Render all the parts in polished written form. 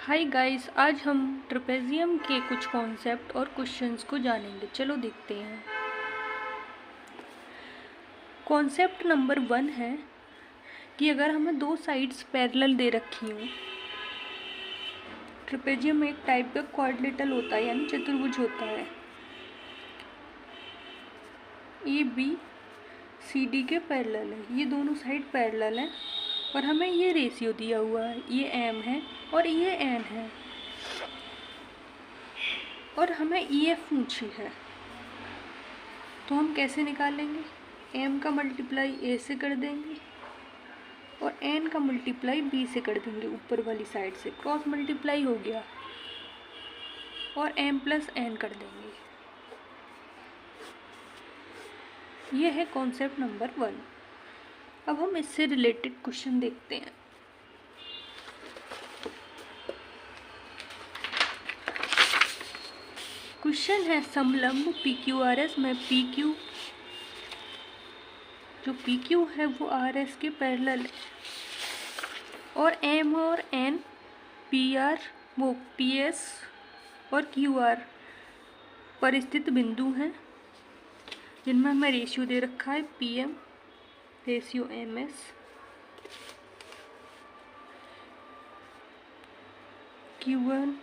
Hi guys, आज हम trapezium के कुछ कॉन्सेप्ट और क्वेश्चंस को जानेंगे। चलो देखते हैं। कॉन्सेप्ट नंबर 1 है कि अगर हमें दो साइड्स पैरेलल दे रखी हों, ट्रेपेजियम एक टाइप का क्वाड्रिलेटरल होता है यानी चतुर्भुज होता है। ए बी सी डी के पैरेलल है, ये दोनों साइड पैरेलल हैं और हमें ये रेशियो दिया हुआ है, ये एम है और ये एन है और हमें ई एफ पूछी है। तो हम कैसे निकालेंगे? एम का मल्टीप्लाई ए से कर देंगे और एन का मल्टीप्लाई बी से कर देंगे, ऊपर वाली साइड से क्रॉस मल्टीप्लाई हो गया और एम प्लस एन कर देंगे। ये है कॉन्सेप्ट नंबर 1। अब हम इससे रिलेटेड क्वेश्चन देखते हैं। क्वेश्चन है समलंब पी क्यू आर एस में पी क्यू जो पी क्यू है वो आर एस के पैरेलल है और एम और एन पी आर वो पी एस और क्यू आर पर स्थित बिंदु हैं जिनमें हमें रेशियो दे रखा है P M ratio M S Q one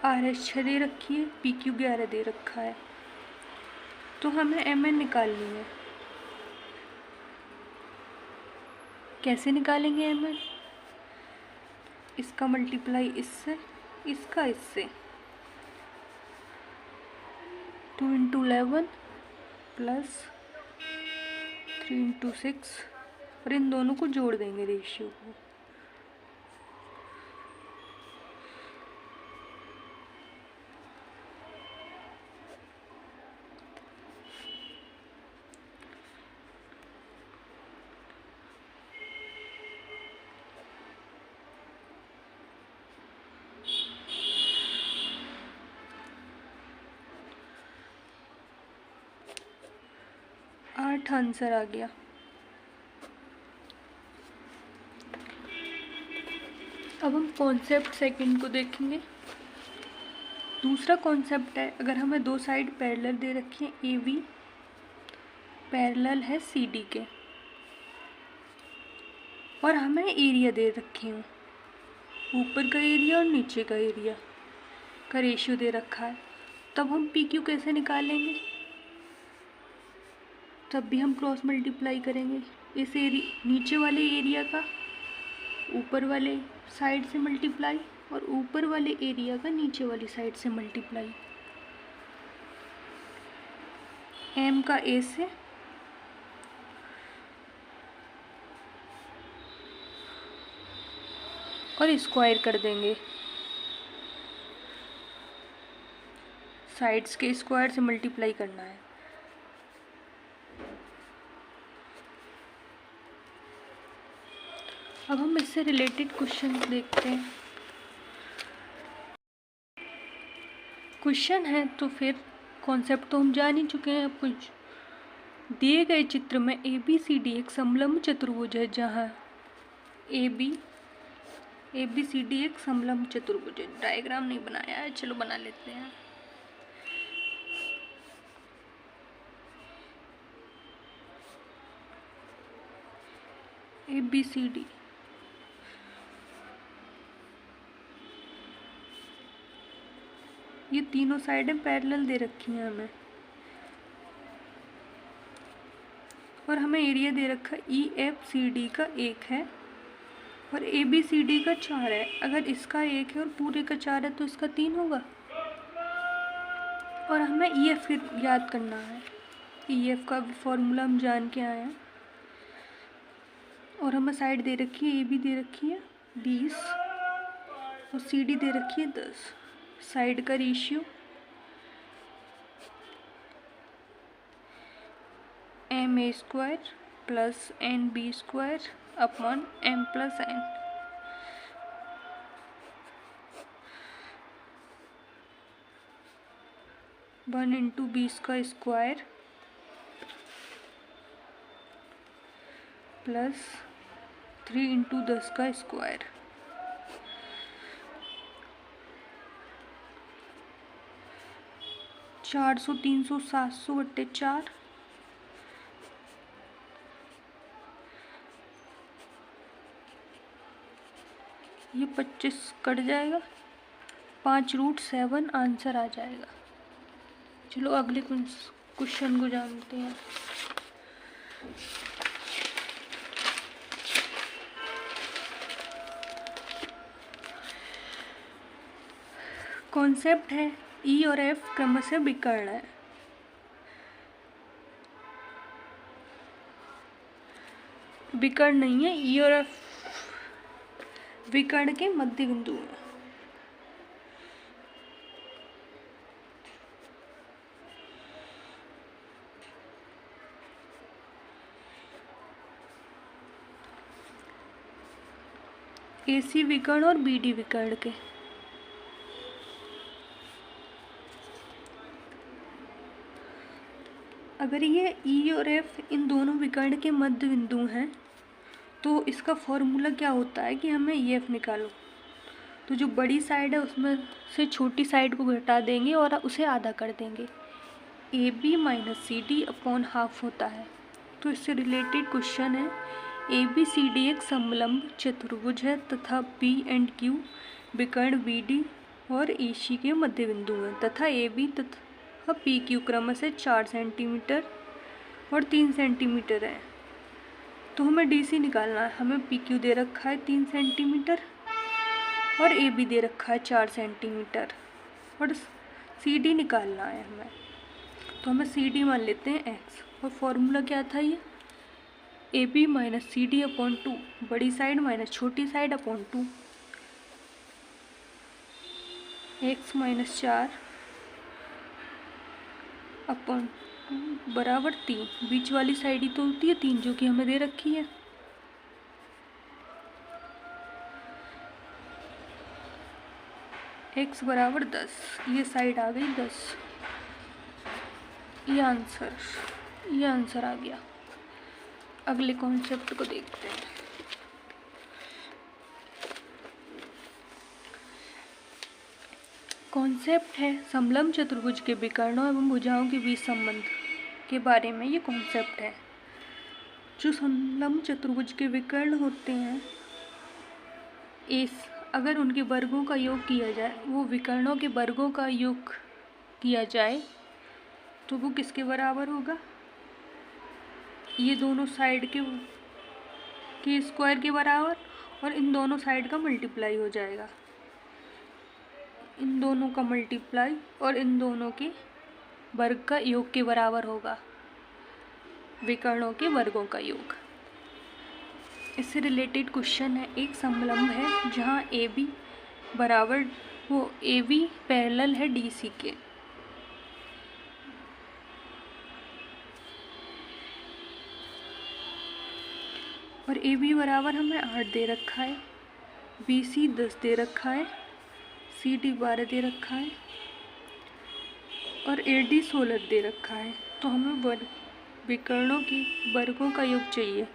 R S 6 दे रखी है, पी क्यू 11 दे रखा है। तो हमें एम एन निकालनी है। कैसे निकालेंगे एम एन? इसका मल्टीप्लाई इससे, इसका इससे 2 × 11 प्लस 3 × 6 और इन दोनों को जोड़ देंगे रेशियो को। आठ आंसर आ गया। अब हम कॉन्सेप्ट सेकंड को देखेंगे। दूसरा कॉन्सेप्ट है, अगर हमें दो साइड पैरेलल दे रखी है, ए बी पैरेलल है सी डी के और हमें एरिया दे रखे हैं, ऊपर का एरिया और नीचे का एरिया का रेशियो दे रखा है। तब हम पी क्यू कैसे निकालेंगे? तब भी हम क्रॉस मल्टीप्लाई करेंगे, इस नीचे वाले एरिया का ऊपर वाले साइड से मल्टीप्लाई और ऊपर वाले एरिया का नीचे वाली साइड से मल्टीप्लाई। एम का ए से और स्क्वायर कर देंगे, साइड्स के स्क्वायर से मल्टीप्लाई करना है। अब हम इससे रिलेटेड क्वेश्चन देखते हैं। क्वेश्चन है तो फिर कॉन्सेप्ट तो हम जान ही चुके हैं। अब कुछ दिए गए चित्र में ए बी सी डी एक समलंब चतुर्भुज है, जहाँ ए बी सी डी एक समलंब चतुर्भुज है। डायग्राम नहीं बनाया है, चलो बना लेते हैं। ए बी सी डी ये तीनों साइडें पैरेलल दे रखी हैं हमें और हमें एरिया दे रखा ई एफ सी डी का 1 है और ए बी सी डी का 4 है। अगर इसका 1 है और पूरे का 4 है तो इसका 3 होगा। और हमें ई एफ याद करना है। ई एफ का फॉर्मूला हम जान के आए हैं और हमें साइड दे रखी है, ए बी दे रखी है 20 और सी डी दे रखी है 10। साइड का ratio M A square plus N B square upon M plus N. One into बीस का स्क्वायर प्लस 3 इंटू 10 का स्क्वायर। चार सौ, 300, 700 बट्टे 4, ये 25 कट जाएगा, 5√7 आंसर आ जाएगा। चलो अगले क्वेश्चन को जानते हैं। कॉन्सेप्ट है ई और एफ क्रमशः विकर्ण है। विकर्ण नहीं है, ई और एफ विकर्ण के मध्य बिंदु हैं। एसी विकर्ण और बीडी विकर्ण के। अगर ये ई और एफ इन दोनों विकर्ण के मध्य बिंदु हैं तो इसका फॉर्मूला क्या होता है कि हमें ई एफ निकालो। तो जो बड़ी साइड है उसमें से छोटी साइड को घटा देंगे और उसे आधा कर देंगे। A B minus C D upon half होता है। तो इससे रिलेटेड क्वेश्चन है, ए बी सी डी एक समलंब चतुर्भुज है तथा पी एंड क्यू विकर्ण बी डी और ए सी के मध्य बिंदु हैं तथा ए बी तथा पी क्यू क्रमशः 4 सेंटीमीटर और 3 सेंटीमीटर है। तो हमें डी सी निकालना है। हमें पी क्यू दे रखा है 3 सेंटीमीटर और ए बी दे रखा है 4 सेंटीमीटर और सी डी निकालना है हमें। तो हमें सी डी मान लेते हैं एक्स और फॉर्मूला क्या था ये, A B minus C D upon 2, बड़ी साइड माइनस छोटी side upon 2, X minus 4 upon बराबर 3। बीच वाली साइड ही तो होती है 3 जो कि हमें दे रखी है। x बराबर 10, ये साइड आ गई 10, ये आंसर आ गया। अगले कॉन्सेप्ट को देखते हैं। कॉन्सेप्ट है समलंब चतुर्भुज के विकर्णों एवं भुजाओं के बीच संबंध के बारे में ये कॉन्सेप्ट है। जो समलंब चतुर्भुज के विकर्ण होते हैं अगर उनके वर्गों का योग किया जाए, वो विकर्णों के वर्गों का योग किया जाए तो वो किसके बराबर होगा, ये दोनों साइड के स्क्वायर के बराबर और इन दोनों साइड का मल्टीप्लाई हो जाएगा। इन दोनों का मल्टीप्लाई और इन दोनों के वर्ग का योग के बराबर होगा, विकर्णों के वर्गों का योग। इससे रिलेटेड क्वेश्चन है, एक समलंब है जहाँ ए बी बराबर वो ए बी पैरेलल है डी सी के। और ए बी बराबर हमें 8 दे रखा है, बी सी 10 दे रखा है, सी डी 12 दे रखा है और ए डी 16 दे रखा है। तो हमें विकर्णों के वर्गों का योग चाहिए।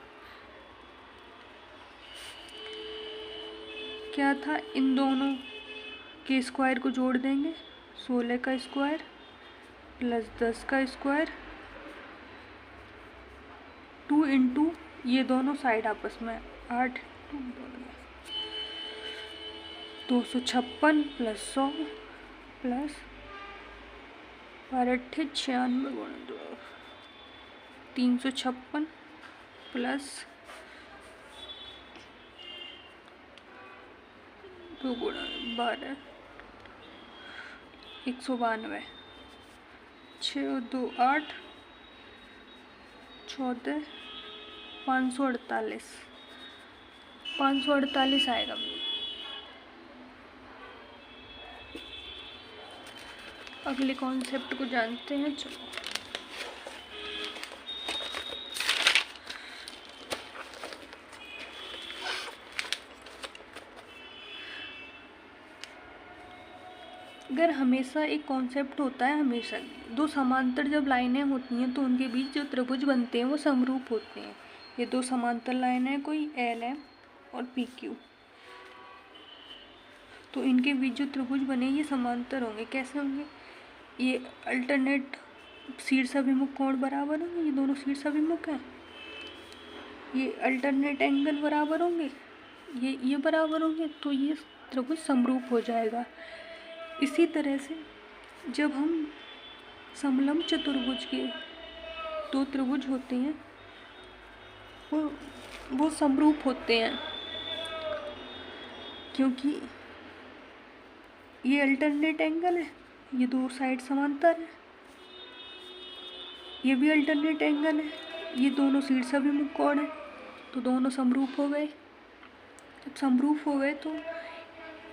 क्या था, इन दोनों के स्क्वायर को जोड़ देंगे, 16 का स्क्वायर प्लस 10 का स्क्वायर 2 इंटू ये दोनों साइड आपस में 8 256 प्लस 100 प्लस 12×96 356 प्लस 2×12 192 6 2 8 14 548 आएगा। अगले कॉन्सेप्ट को जानते हैं। चलो अगर हमेशा एक कॉन्सेप्ट होता है, हमेशा दो समांतर जब लाइनें होती हैं तो उनके बीच जो त्रिभुज बनते हैं वो समरूप होते हैं। ये दो समांतर लाइनें कोई एल है और पी क्यू। तो इनके बीच जो त्रिभुज बने ये समांतर होंगे। कैसे होंगे? ये अल्टरनेट शीर्षाभिमुख कोण बराबर होंगे, ये दोनों शीर्षाभिमुख हैं। ये अल्टरनेट एंगल बराबर होंगे, ये बराबर होंगे, तो ये त्रिभुज समरूप हो जाएगा। इसी तरह से जब हम समलंब चतुर्भुज के दो त्रिभुज होते हैं वो समरूप होते हैं, क्योंकि ये अल्टरनेट एंगल है, ये दो साइड समांतर है। ये भी अल्टरनेट एंगल है, ये दोनों शीर्षाभिमुख कोण है, तो दोनों समरूप हो गए। जब समरूप हो गए तो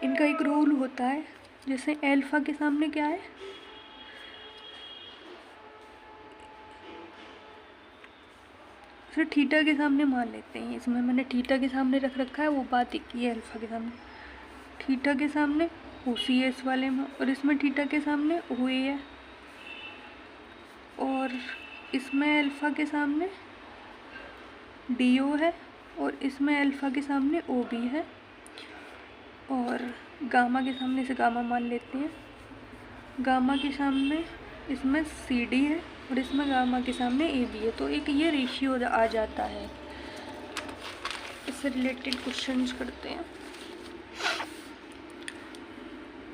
इनका एक रूल होता है, जैसे अल्फा के सामने क्या है, फिर थीटा के सामने मान लेते हैं। इसमें मैंने थीटा के सामने रख रखा है, वो बात एक ही है। अल्फा के सामने, थीटा के सामने ओ सी एस वाले में, और इसमें थीटा के सामने ओ ए है, और इसमें अल्फा के सामने डी ओ है, और इसमें अल्फा के सामने ओ बी है, और गामा के सामने से गामा मान लेते हैं। गामा के सामने इसमें सी डी है, और इसमें गामा के सामने ए बी है। तो एक ये रेशियो आ जाता है। इससे रिलेटेड क्वेश्चंस करते हैं।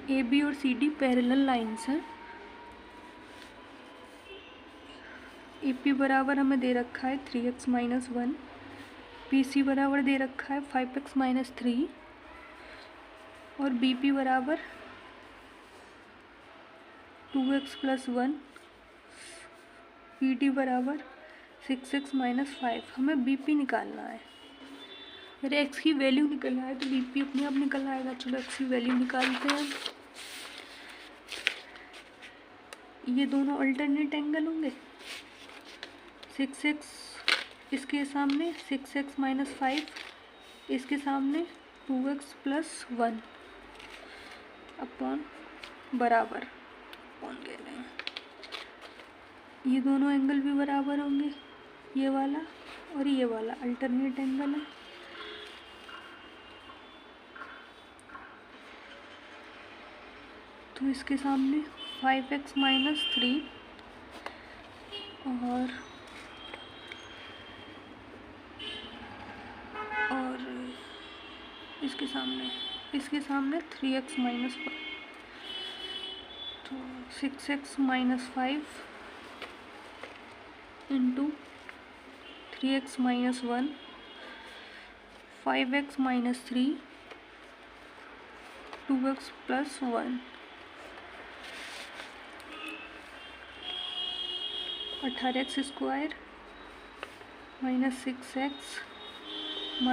ए बी और सी डी पैरेलल लाइंस हैं। ए पी बराबर हमें दे रखा है 3x - 1, पी सी बराबर दे रखा है 5x - 3, और बी पी बराबर 2x + 1, पी डी बराबर 6x - 5। हमें बी पी निकालना है। अगर x की वैल्यू निकल आए तो बी पी अपने आप निकल आएगा। चलो x की वैल्यू निकालते हैं। ये दोनों अल्टरनेट एंगल होंगे। 6x इसके सामने 6x - 5, इसके सामने 2x + 1 अपॉन बराबर अपॉन कह रहे हैं। ये दोनों एंगल भी बराबर होंगे, ये वाला और ये वाला अल्टरनेट एंगल है। तो इसके सामने 5x - 3 और इसके सामने 3x - 1, तो 6x - 5 into 3x - 1, 5x - 3, 2x + 1, 18x² - 6x -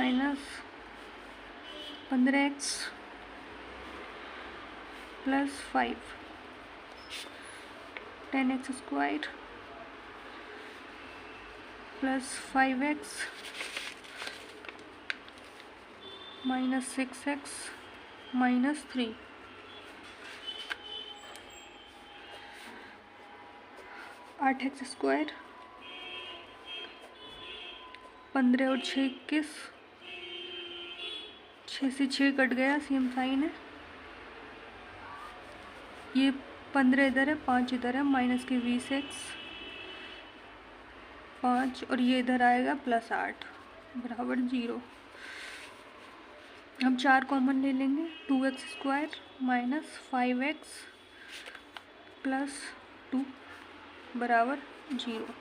15x + 5, 10x² + 5x - 6x - 3, 8x², 15 और 6 21, 6 से 6 कट गया, सेम साइन है। ये 15 इधर है, 5 इधर है, माइनस के 20x 5, और ये इधर आएगा +8 बराबर 0। हम 4 कॉमन ले लेंगे, 2x² - 5x + 2 बराबर 0।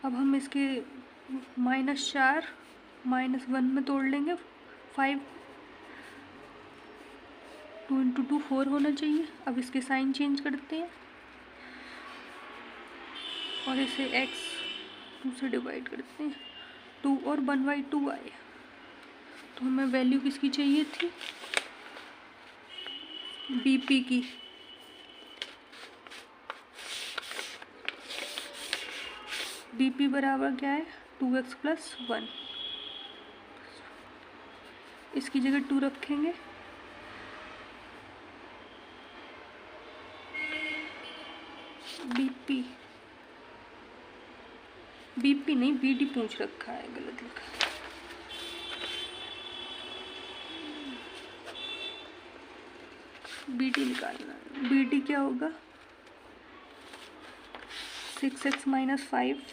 अब हम इसके -4 -1 में तोड़ लेंगे। 5 2 × 2 4 होना चाहिए। अब इसके साइन चेंज करते हैं और इसे x 2 से डिवाइड करते हैं। 2 और 1/2 आए। तो हमें वैल्यू किसकी चाहिए थी? बीपी की। बीपी बराबर क्या है? 2x + 1। इसकी जगह 2 रखेंगे। बीपी नहीं, बीडी पूछ रखा है, गलत लिखा है। बी डी निकालना है। बी डी क्या होगा? 6x minus 5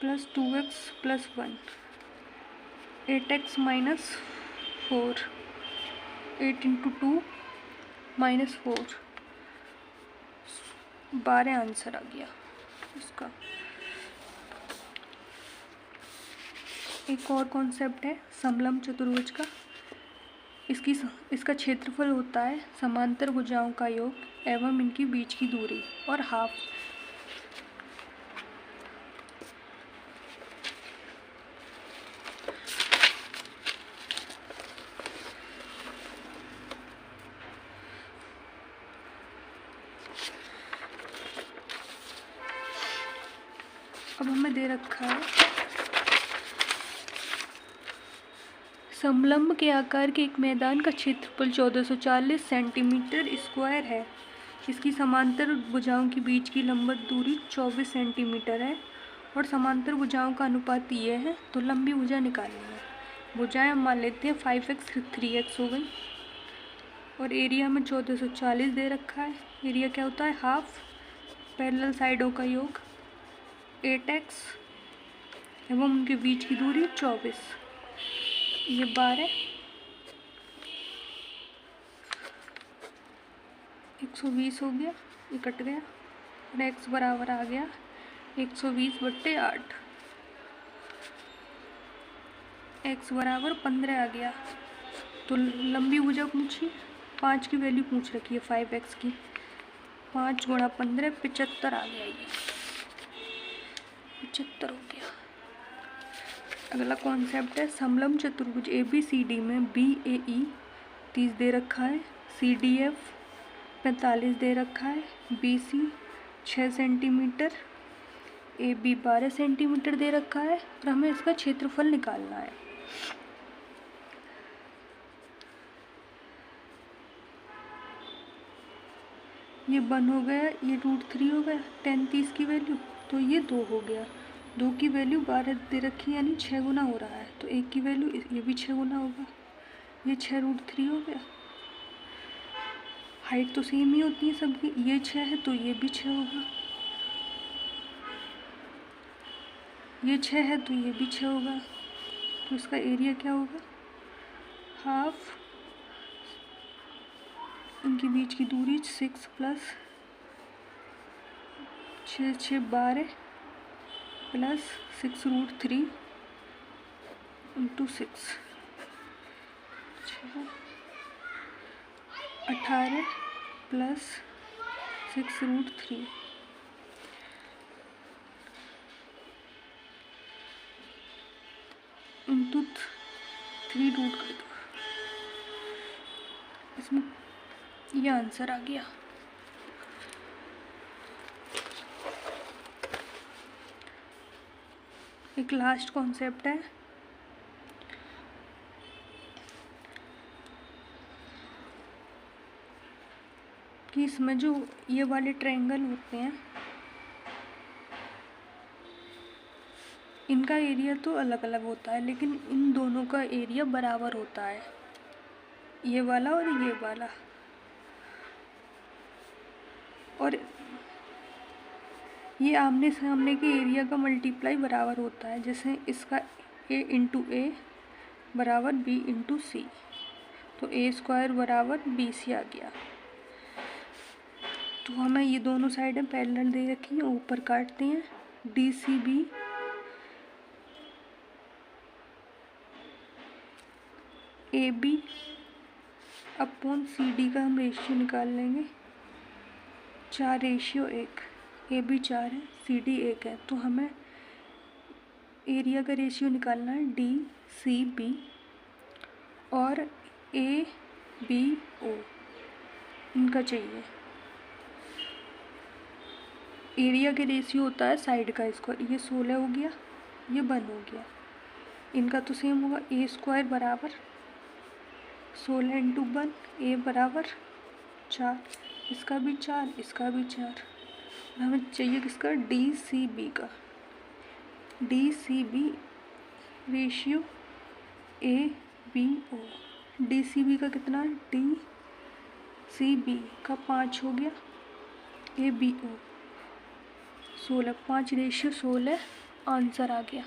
plus 2x plus 1, 8x minus 4, 8 into 2 minus 4, 12 answer आ गया इसका। एक और कॉन्सेप्ट है समलंब चतुर्भुज का। इसका क्षेत्रफल होता है समांतर भुजाओं का योग एवं इनकी बीच की दूरी और हाफ। अब हमें दे रखा है समलंब के आकार के एक मैदान का क्षेत्रफल 1440 सेंटीमीटर स्क्वायर है। इसकी समांतर भुजाओं के बीच की लंबवत दूरी 24 सेंटीमीटर है और समांतर भुजाओं का अनुपात ये है। तो लंबी भुजा निकालनी है। भुजाएं हम मान लेते हैं 5x 3x हो गई और एरिया में 1440 दे रखा है। एरिया क्या होता है? हाफ। पैरेलल साइडों का योग 8x एवं उनके बीच की दूरी 24, ये 12, 120 हो गया, ये कट गया और x बराबर आ गया 120/8, x बराबर 15 आ गया। तो लंबी भुजा पूछी, 5 की वैल्यू पूछ रखी है 5x की, 5 गुणा 15 75 आ गया, ये 75 हो गया। अगला कॉन्सेप्ट है समलंब चतुर्भुज ABCD में BAE 30 दे रखा है, CDF 45 दे रखा है, BC 6 सेंटीमीटर, AB 12 सेंटीमीटर दे रखा है और हमें इसका क्षेत्रफल निकालना है। ये 1 हो गया, ये √3 हो गया, 10 30 की वैल्यू, तो ये 2 हो गया। 2 की वैल्यू 12 दे रखी है यानी 6 गुना हो रहा है, तो 1 की वैल्यू ये भी 6 गुना होगा, ये 6√3 हो गया। हाइट तो सेम ही होती है सबकी, ये 6 है तो ये भी 6 होगा, ये 6 है तो ये भी 6 होगा। तो इसका एरिया क्या होगा? हाफ इनके बीच की दूरी 6 plus 6 6 12 plus 6√3 into 6, 18 plus 6√3 into 3 root कर दो, इसमें ये आंसर आ गया। एक लास्ट कॉन्सेप्ट है कि इसमें जो ये वाले ट्रायंगल होते हैं इनका एरिया तो अलग अलग होता है लेकिन इन दोनों का एरिया बराबर होता है, ये वाला और ये वाला। और ये आमने सामने के एरिया का मल्टीप्लाई बराबर होता है, जैसे इसका A इंटू A बराबर B इंटू C, तो A² बराबर BC आ गया। तो हमें ये दोनों साइडें पैरेलल दे रखी हैं, ऊपर काटते हैं। DCB AB अपॉन CD का हम रेशियो निकाल लेंगे, 4:1, AB 4 है, CD 1 है, तो हमें एरिया का रेशियो निकालना है DCB और ABO इनका चाहिए। एरिया के रेशियो होता है साइड का स्क्वायर, ये 16 हो गया, ये 1 हो गया, इनका तो सेम होगा। A² बराबर 16 इंटू 1, A बराबर 4, इसका भी 4, इसका भी 4। हमें चाहिए किसका? DCB का। DCB ratio ABO D C B का कितना, डी सी बी का 5 हो गया, ए बी ओ 16, 5:16 आंसर आ गया।